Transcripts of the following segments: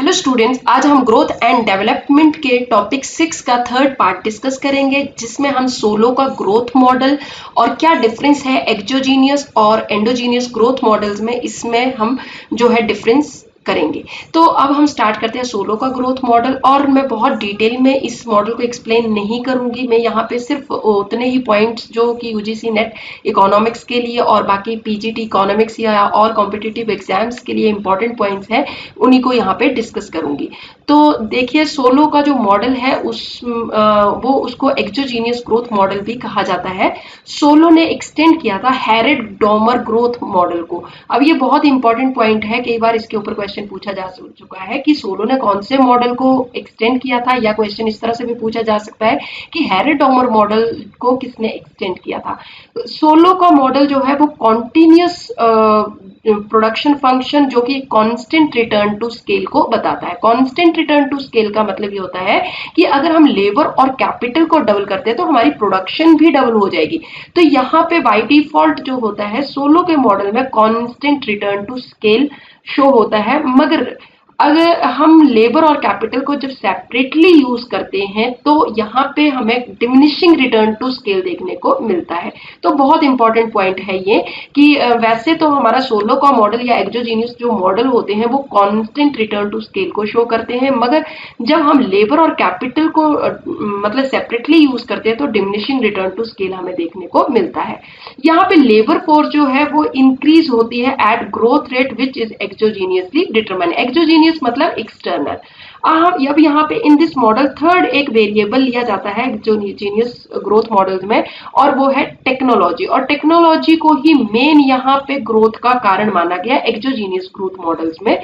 Hello students, आज हम growth and development के टॉपिक 6 का थर्ड पार्ट डिस्कस करेंगे, जिसमें हम सोलो का ग्रोथ मॉडल और क्या डिफरेंस है एक्सोजीनियस और एंडोजीनियस ग्रोथ मॉडल्स में, इसमें हम जो है डिफरेंस करेंगे। तो अब हम स्टार्ट करते हैं सोलो का ग्रोथ मॉडल। और मैं बहुत डिटेल में इस मॉडल को एक्सप्लेन नहीं करूंगी, मैं यहाँ पे सिर्फ उतने ही पॉइंट्स जो कि यूजीसी नेट इकोनॉमिक्स के लिए और बाकी पीजीटी इकोनॉमिक्स या और कॉम्पिटिटिव एग्जाम्स के लिए इंपॉर्टेंट पॉइंट्स हैं, उन्हीं को यहाँ पे डिस्कस करूंगी। तो देखिए, सोलो का जो मॉडल है वो उसको एक्सोजीनियस ग्रोथ मॉडल भी कहा जाता है। सोलो ने एक्सटेंड किया था हैरेड डॉमर ग्रोथ मॉडल को। अब ये बहुत इंपॉर्टेंट पॉइंट है, कई बार इसके ऊपर क्वेश्चन पूछा जा चुका है कि सोलो ने कौन से मॉडल को एक्सटेंड किया था, या क्वेश्चन इस तरह से भी पूछा जा सकता है कि हैरेड डॉमर मॉडल को किसने एक्सटेंड किया था। सोलो का मॉडल जो है वो कॉन्टिन्यूस प्रोडक्शन फंक्शन जो कि कांस्टेंट रिटर्न टू स्केल को बताता है। कांस्टेंट रिटर्न टू स्केल का मतलब ये होता है कि अगर हम लेबर और कैपिटल को डबल करते हैं तो हमारी प्रोडक्शन भी डबल हो जाएगी। तो यहाँ पे बाय डिफॉल्ट जो होता है सोलो के मॉडल में constant return to scale show होता है, मगर अगर हम लेबर और कैपिटल को जब सेपरेटली यूज करते हैं तो यहाँ पे हमें डिमिनिशिंग रिटर्न टू स्केल देखने को मिलता है। तो बहुत इंपॉर्टेंट पॉइंट है ये कि वैसे तो हमारा सोलो का मॉडल या एक्सोजीनियस जो मॉडल होते हैं वो कांस्टेंट रिटर्न टू स्केल को शो करते हैं, मगर जब हम लेबर और कैपिटल को मतलब सेपरेटली यूज करते हैं तो डिमिनिशिंग रिटर्न टू स्केल हमें देखने को मिलता है। यहाँ पे लेबर फोर्स जो है वो इंक्रीज होती है at growth rate which is exogenously determine. Exogenous मतलब एक्सटर्नल। अब यहाँ पे इन दिस मॉडल थर्ड एक वेरिएबल लिया जाता है एक्सोजीनियस ग्रोथ मॉडल्स में, और वो है टेक्नोलॉजी। और टेक्नोलॉजी को ही मेन यहाँ पे ग्रोथ का कारण माना गया एक्सोजीनियस ग्रोथ मॉडल्स में।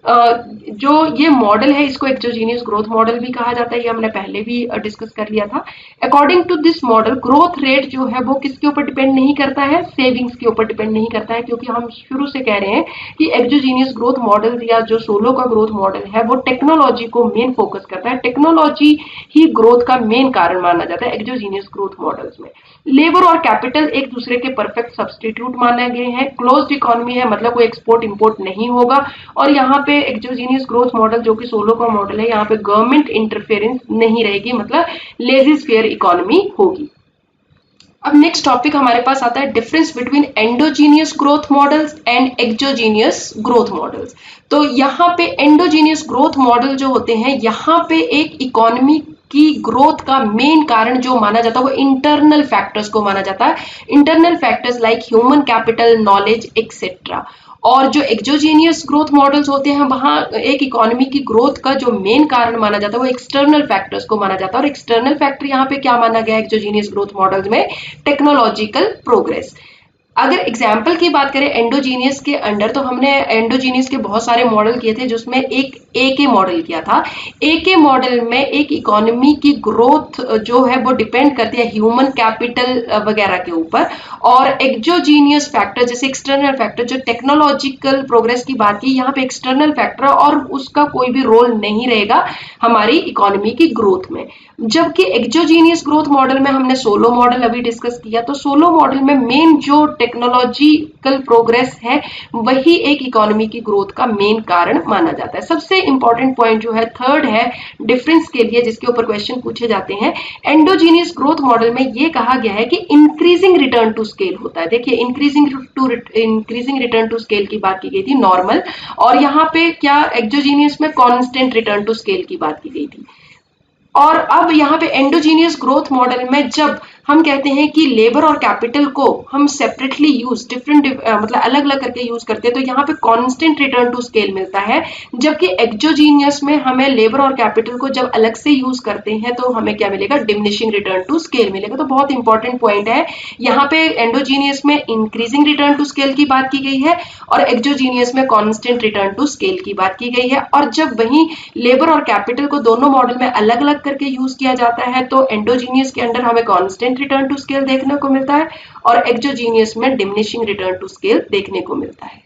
जो ये मॉडल है इसको एक्सोजीनियस ग्रोथ मॉडल भी कहा जाता है, ये हमने पहले भी डिस्कस कर लिया था। According to this model growth rate जो है वो किसके ऊपर डिपेंड नहीं करता है, सेविंग्स के ऊपर डिपेंड नहीं करता है, क्योंकि हम शुरू से कह रहे हैं कि एक्सोजीनियस ग्रोथ मॉडल या जो सोलो का ग्रोथ मॉडल है वो टेक्नोलॉजी को मेन फोकस करता है। टेक्नोलॉजी ही ग्रोथ का मेन कारण माना जाता है एक्सोजीनियस ग्रोथ मॉडल्स में। लेबर और कैपिटल एक दूसरे के परफेक्ट सब्स्टिट्यूट माने गए हैं। क्लोज्ड इकोनॉमी है, मतलब कोई एक्सपोर्ट इंपोर्ट नहीं होगा। और यहाँ पे एक्सोजीनियस ग्रोथ मॉडल जो कि सोलो का मॉडल है, यहाँ पे गवर्नमेंट इंटरफेरेंस नहीं रहेगी, मतलब लेजी स्फीयर इकोनॉमी होगी। अब नेक्स्ट टॉपिक हमारे पास आता है difference between endogenous growth models and exogenous growth models. तो यहाँ पे एंडोजीनियस ग्रोथ मॉडल जो होते हैं, यहाँ पे एक इकोनॉमी की ग्रोथ का मेन कारण जो माना जाता है वो इंटरनल फैक्टर्स को माना जाता है। Internal factors like human capital, knowledge etcetera. और जो एक्सोजीनियस ग्रोथ मॉडल्स होते हैं वहां एक इकोनॉमी की ग्रोथ का जो मेन कारण माना जाता है वो एक्सटर्नल फैक्टर्स को माना जाता है। और एक्सटर्नल फैक्टर यहाँ पे क्या माना गया है एक्सोजीनियस ग्रोथ मॉडल्स में, टेक्नोलॉजिकल प्रोग्रेस। अगर एग्जाम्पल की बात करें एंडोजीनियस के अंडर, तो हमने एंडोजीनियस के बहुत सारे मॉडल किए थे, जिसमें एक ए के मॉडल किया था। ए के मॉडल में एक इकोनॉमी की ग्रोथ जो है वो डिपेंड करती है ह्यूमन कैपिटल वगैरह के ऊपर। और एक्सोजीनियस फैक्टर जैसे एक्सटर्नल फैक्टर जो टेक्नोलॉजिकल प्रोग्रेस की बात की, यहाँ पे एक्सटर्नल फैक्टर और उसका कोई भी रोल नहीं रहेगा हमारी इकोनॉमी की ग्रोथ में। जबकि एक्सोजीनियस ग्रोथ मॉडल में हमने सोलो मॉडल अभी डिस्कस किया, तो सोलो मॉडल में मेन जो टेक्नोलॉजिकल प्रोग्रेस है वही एक इकोनॉमी की ग्रोथ का मेन कारण माना जाता है। सबसे इंपॉर्टेंट पॉइंट जो है थर्ड है डिफरेंस के लिए, जिसके ऊपर क्वेश्चन पूछे जाते हैं। एंडोजीनियस ग्रोथ मॉडल में ये कहा गया है कि इंक्रीजिंग रिटर्न टू स्केल होता है। देखिए, इंक्रीजिंग रिटर्न टू स्केल की बात की गई थी नॉर्मल, और यहाँ पे क्या एक्सोजीनियस में कांस्टेंट रिटर्न टू स्केल की बात की गई थी। और अब यहाँ पे एंडोजीनियस ग्रोथ मॉडल में जब हम कहते हैं कि लेबर और कैपिटल को हम सेपरेटली यूज मतलब अलग अलग करके यूज करते हैं, तो यहाँ पे कांस्टेंट रिटर्न टू स्केल मिलता है। जबकि एक्सोजीनियस में हमें लेबर और कैपिटल को जब अलग से यूज करते हैं तो हमें क्या मिलेगा, डिमिनिशिंग रिटर्न टू स्केल मिलेगा। तो बहुत इंपॉर्टेंट पॉइंट है, यहाँ पे एंडोजीनियस में इंक्रीजिंग रिटर्न टू स्केल की बात की गई है और एक्सोजीनियस में कांस्टेंट रिटर्न टू स्केल की बात की गई है। और जब वही लेबर और कैपिटल को दोनों मॉडल में अलग अलग करके यूज किया जाता है तो एंडोजीनियस के अंडर हमें कांस्टेंट रिटर्न टू स्केल देखने को मिलता है और एक्सोजीनियस में डिमिनिशिंग रिटर्न टू स्केल देखने को मिलता है।